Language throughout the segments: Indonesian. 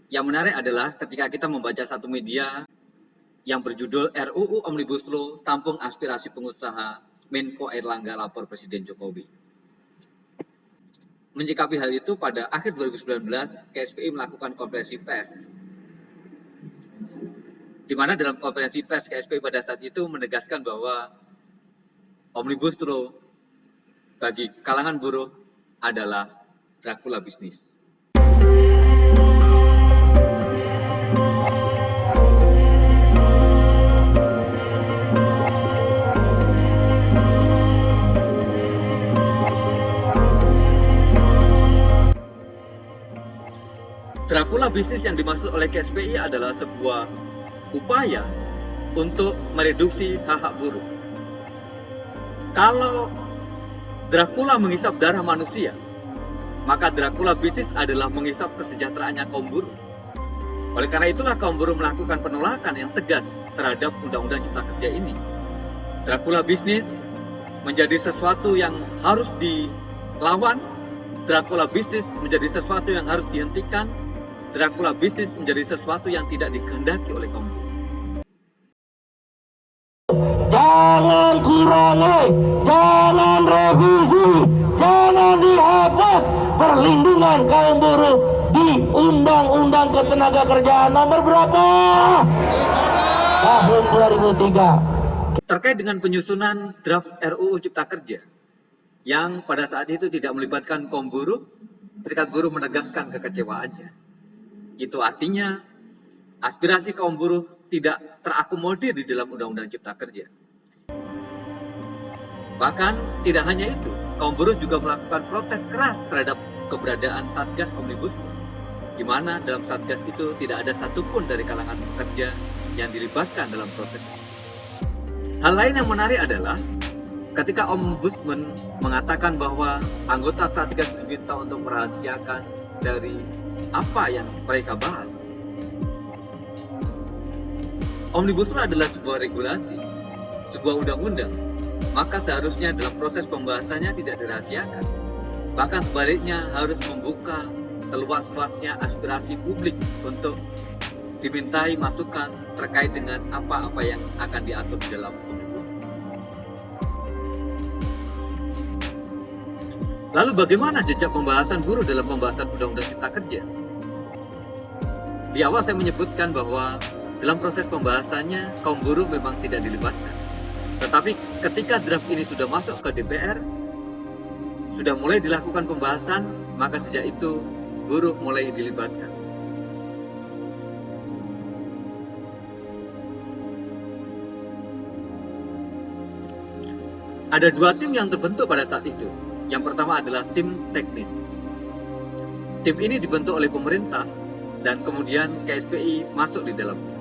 Yang menarik adalah ketika kita membaca satu media yang berjudul RUU Omnibus Law Tampung Aspirasi Pengusaha, Menko Airlangga lapor Presiden Jokowi. Menyikapi hal itu, pada akhir 2019, KSPI melakukan konferensi pers, di mana dalam konferensi pers KSPI pada saat itu menegaskan bahwa Omnibus Law bagi kalangan buruh adalah Dracula bisnis. Dracula bisnis yang dimaksud oleh KSPI adalah sebuah upaya untuk mereduksi hak-hak buruh. Kalau Dracula menghisap darah manusia, maka Dracula bisnis adalah menghisap kesejahteraannya kaum buruh. Oleh karena itulah kaum buruh melakukan penolakan yang tegas terhadap Undang-Undang Cipta Kerja ini. Dracula bisnis menjadi sesuatu yang harus dilawan, Dracula bisnis menjadi sesuatu yang harus dihentikan, Dracula bisnis menjadi sesuatu yang tidak dikehendaki oleh kaum buruh. Jangan kurangi, jangan revisi, jangan dihapus perlindungan kaum buruh di Undang-Undang Ketenagakerjaan nomor berapa? Tahun 2003. Terkait dengan penyusunan draft RUU Cipta Kerja yang pada saat itu tidak melibatkan kaum buruh, Serikat Buruh menegaskan kekecewaannya. Itu artinya aspirasi kaum buruh tidak terakomodir di dalam Undang-Undang Cipta Kerja. Bahkan tidak hanya itu, kaum buruh juga melakukan protes keras terhadap keberadaan Satgas Omnibus Law, di mana dalam Satgas itu tidak ada satupun dari kalangan pekerja yang dilibatkan dalam proses itu. Hal lain yang menarik adalah ketika Ombudsman mengatakan bahwa anggota Satgas diminta untuk merahasiakan dari apa yang mereka bahas. Omnibus Law adalah sebuah regulasi, sebuah undang-undang, maka seharusnya dalam proses pembahasannya tidak dirahasiakan. Bahkan sebaliknya harus membuka seluas-luasnya aspirasi publik untuk dimintai masukan terkait dengan apa-apa yang akan diatur di dalam Omnibus Law. Lalu bagaimana jejak pembahasan buruh dalam pembahasan Undang-Undang Cipta Kerja? Di awal saya menyebutkan bahwa dalam proses pembahasannya kaum buruh memang tidak dilibatkan. Tetapi ketika draft ini sudah masuk ke DPR, sudah mulai dilakukan pembahasan, maka sejak itu buruh mulai dilibatkan. Ada dua tim yang terbentuk pada saat itu. Yang pertama adalah tim teknis. Tim ini dibentuk oleh pemerintah dan kemudian KSPI masuk di dalamnya.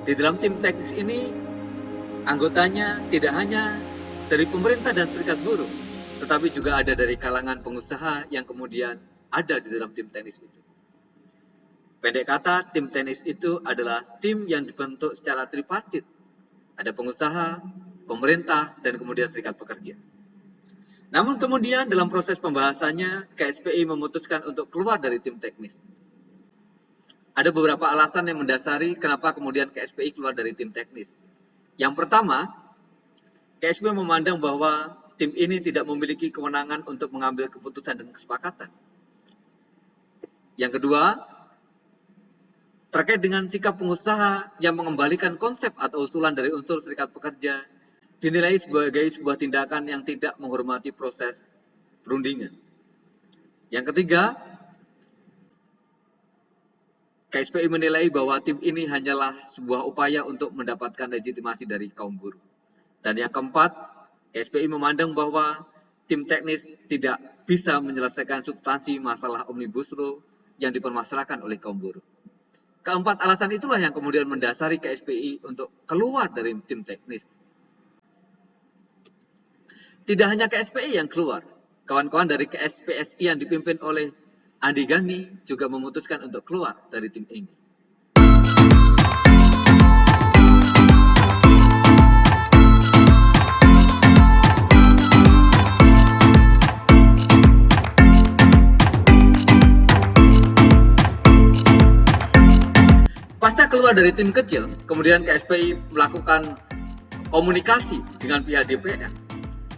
Di dalam tim teknis ini, anggotanya tidak hanya dari pemerintah dan serikat buruh, tetapi juga ada dari kalangan pengusaha yang kemudian ada di dalam tim teknis itu. Pendek kata, tim teknis itu adalah tim yang dibentuk secara tripartit. Ada pengusaha, pemerintah, dan kemudian serikat pekerja. Namun kemudian dalam proses pembahasannya, KSPI memutuskan untuk keluar dari tim teknis. Ada beberapa alasan yang mendasari kenapa kemudian KSPI keluar dari tim teknis. Yang pertama, KSPI memandang bahwa tim ini tidak memiliki kewenangan untuk mengambil keputusan dan kesepakatan. Yang kedua, terkait dengan sikap pengusaha yang mengembalikan konsep atau usulan dari unsur serikat pekerja, dinilai sebagai sebuah tindakan yang tidak menghormati proses perundingan. Yang ketiga, KSPI menilai bahwa tim ini hanyalah sebuah upaya untuk mendapatkan legitimasi dari kaum buruh. Dan yang keempat, KSPI memandang bahwa tim teknis tidak bisa menyelesaikan substansi masalah Omnibus Law yang dipermasalahkan oleh kaum buruh. Keempat alasan itulah yang kemudian mendasari KSPI untuk keluar dari tim teknis. Tidak hanya KSPI yang keluar, kawan-kawan dari KSPSI yang dipimpin oleh Andi Gani juga memutuskan untuk keluar dari tim ini. Pasca keluar dari tim kecil, kemudian KSPI melakukan komunikasi dengan pihak DPR.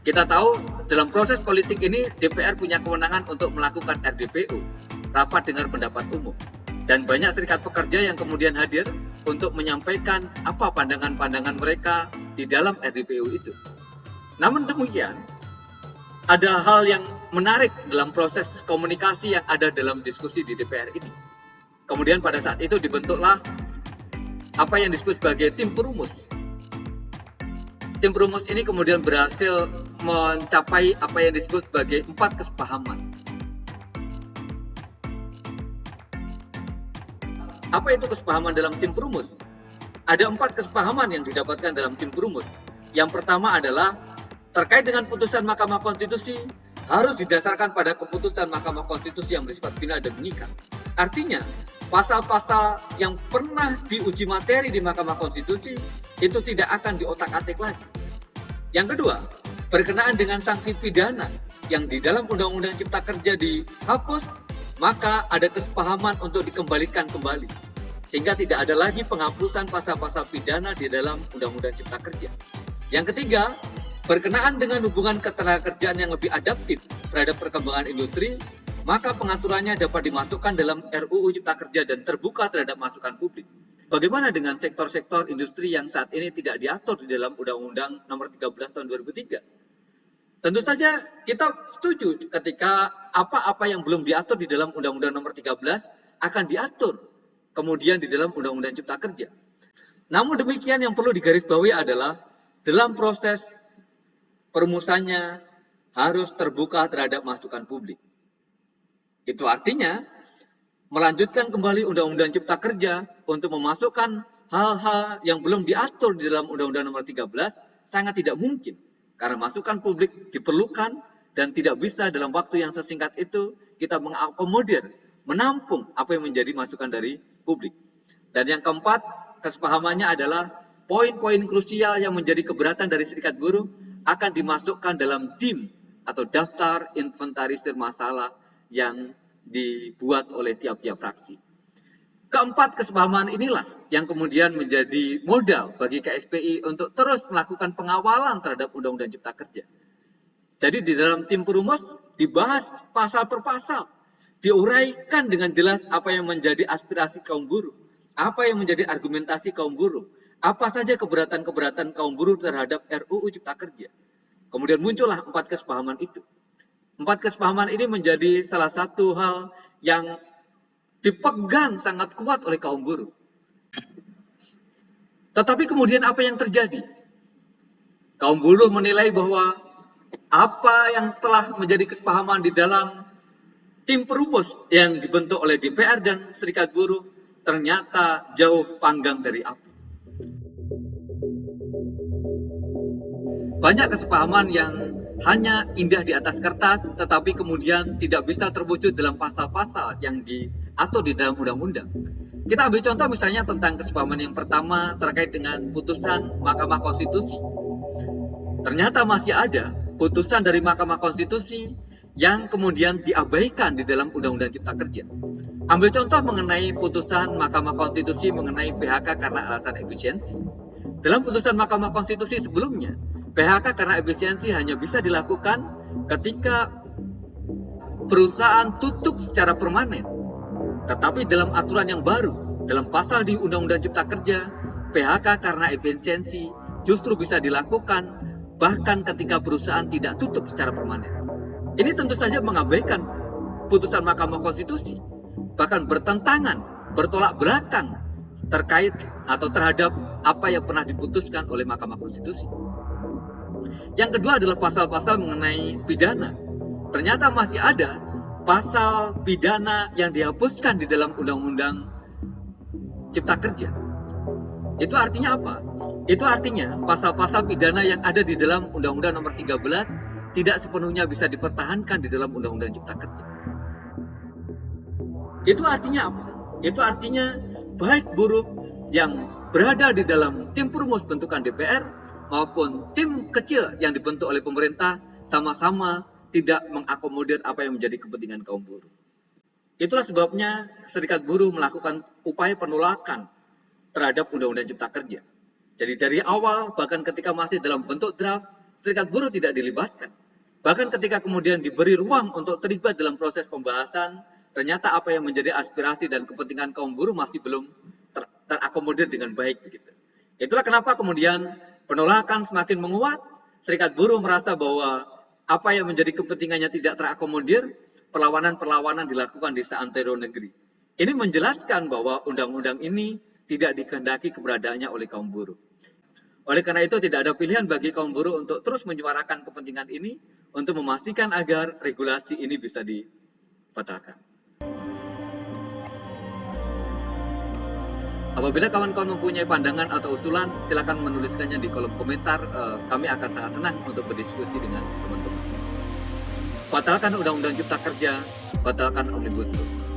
Kita tahu dalam proses politik ini DPR punya kewenangan untuk melakukan RDPU, rapat dengar pendapat umum. Dan banyak serikat pekerja yang kemudian hadir untuk menyampaikan apa pandangan-pandangan mereka di dalam RDPU itu. Namun demikian, ada hal yang menarik dalam proses komunikasi yang ada dalam diskusi di DPR ini. Kemudian pada saat itu dibentuklah apa yang disebut sebagai tim perumus. Tim perumus ini kemudian berhasil mencapai apa yang disebut sebagai 4 kesepahaman. Apa itu kesepahaman dalam tim perumus? Ada 4 kesepahaman yang didapatkan dalam tim perumus. Yang pertama adalah terkait dengan putusan Mahkamah Konstitusi harus didasarkan pada keputusan Mahkamah Konstitusi yang bersifat final dan mengikat. Artinya, pasal-pasal yang pernah diuji materi di Mahkamah Konstitusi itu tidak akan diotak-atik lagi. Yang kedua, berkenaan dengan sanksi pidana yang di dalam Undang-Undang Cipta Kerja dihapus, maka ada kesepahaman untuk dikembalikan kembali. Sehingga tidak ada lagi penghapusan pasal-pasal pidana di dalam Undang-Undang Cipta Kerja. Yang ketiga, berkenaan dengan hubungan ketenagakerjaan yang lebih adaptif terhadap perkembangan industri, maka pengaturannya dapat dimasukkan dalam RUU Cipta Kerja dan terbuka terhadap masukan publik. Bagaimana dengan sektor-sektor industri yang saat ini tidak diatur di dalam Undang-Undang Nomor 13 Tahun 2003? Tentu saja kita setuju ketika apa-apa yang belum diatur di dalam Undang-Undang Nomor 13 akan diatur kemudian di dalam Undang-Undang Cipta Kerja. Namun demikian yang perlu digarisbawahi adalah dalam proses perumusannya harus terbuka terhadap masukan publik. Itu artinya melanjutkan kembali Undang-Undang Cipta Kerja untuk memasukkan hal-hal yang belum diatur di dalam Undang-Undang Nomor 13 sangat tidak mungkin. Karena masukan publik diperlukan dan tidak bisa dalam waktu yang sesingkat itu kita mengakomodir, menampung apa yang menjadi masukan dari publik. Dan yang keempat, kesepahamannya adalah poin-poin krusial yang menjadi keberatan dari serikat buruh akan dimasukkan dalam DIM atau daftar inventarisir masalah yang dibuat oleh tiap-tiap fraksi. Keempat kesepahaman inilah yang kemudian menjadi modal bagi KSPI untuk terus melakukan pengawalan terhadap Undang-Undang Cipta Kerja. Jadi di dalam tim perumus dibahas pasal per pasal, diuraikan dengan jelas apa yang menjadi aspirasi kaum buruh, apa yang menjadi argumentasi kaum buruh, apa saja keberatan-keberatan kaum buruh terhadap RUU Cipta Kerja. Kemudian muncullah 4 kesepahaman itu. 4 kesepahaman ini menjadi salah satu hal yang dipegang sangat kuat oleh kaum buruh. Tetapi kemudian apa yang terjadi? Kaum buruh menilai bahwa apa yang telah menjadi kesepahaman di dalam tim perumus yang dibentuk oleh DPR dan serikat buruh ternyata jauh panggang dari api. Banyak kesepahaman yang hanya indah di atas kertas, tetapi kemudian tidak bisa terwujud dalam pasal-pasal yang diatur di dalam undang-undang. Kita ambil contoh misalnya tentang kesepahaman yang pertama terkait dengan putusan Mahkamah Konstitusi. Ternyata masih ada putusan dari Mahkamah Konstitusi yang kemudian diabaikan di dalam Undang-Undang Cipta Kerja. Ambil contoh mengenai putusan Mahkamah Konstitusi mengenai PHK karena alasan efisiensi. Dalam putusan Mahkamah Konstitusi sebelumnya, PHK karena efisiensi hanya bisa dilakukan ketika perusahaan tutup secara permanen. Tetapi dalam aturan yang baru, dalam pasal di Undang-Undang Cipta Kerja, PHK karena efisiensi justru bisa dilakukan bahkan ketika perusahaan tidak tutup secara permanen. Ini tentu saja mengabaikan putusan Mahkamah Konstitusi, bahkan bertentangan, bertolak belakang terkait atau terhadap apa yang pernah diputuskan oleh Mahkamah Konstitusi. Yang kedua adalah pasal-pasal mengenai pidana. Ternyata masih ada pasal pidana yang dihapuskan di dalam Undang-Undang Cipta Kerja. Itu artinya apa? Itu artinya pasal-pasal pidana yang ada di dalam Undang-Undang Nomor 13 tidak sepenuhnya bisa dipertahankan di dalam Undang-Undang Cipta Kerja. Itu artinya apa? Itu artinya baik buruh yang berada di dalam tim perumus bentukan DPR maupun tim kecil yang dibentuk oleh pemerintah sama-sama tidak mengakomodir apa yang menjadi kepentingan kaum buruh. Itulah sebabnya serikat buruh melakukan upaya penolakan terhadap Undang-Undang Cipta Kerja. Jadi dari awal, bahkan ketika masih dalam bentuk draft, serikat buruh tidak dilibatkan. Bahkan ketika kemudian diberi ruang untuk terlibat dalam proses pembahasan, ternyata apa yang menjadi aspirasi dan kepentingan kaum buruh masih belum terakomodir dengan baik begitu. Itulah kenapa kemudian penolakan semakin menguat, serikat buruh merasa bahwa apa yang menjadi kepentingannya tidak terakomodir, perlawanan-perlawanan dilakukan di seantero negeri. Ini menjelaskan bahwa undang-undang ini tidak dikehendaki keberadaannya oleh kaum buruh. Oleh karena itu tidak ada pilihan bagi kaum buruh untuk terus menyuarakan kepentingan ini untuk memastikan agar regulasi ini bisa dibatalkan. Apabila kawan-kawan mempunyai pandangan atau usulan, silakan menuliskannya di kolom komentar. Kami akan sangat senang untuk berdiskusi dengan teman-teman. Batalkan Undang-Undang Cipta Kerja, batalkan Omnibus Law.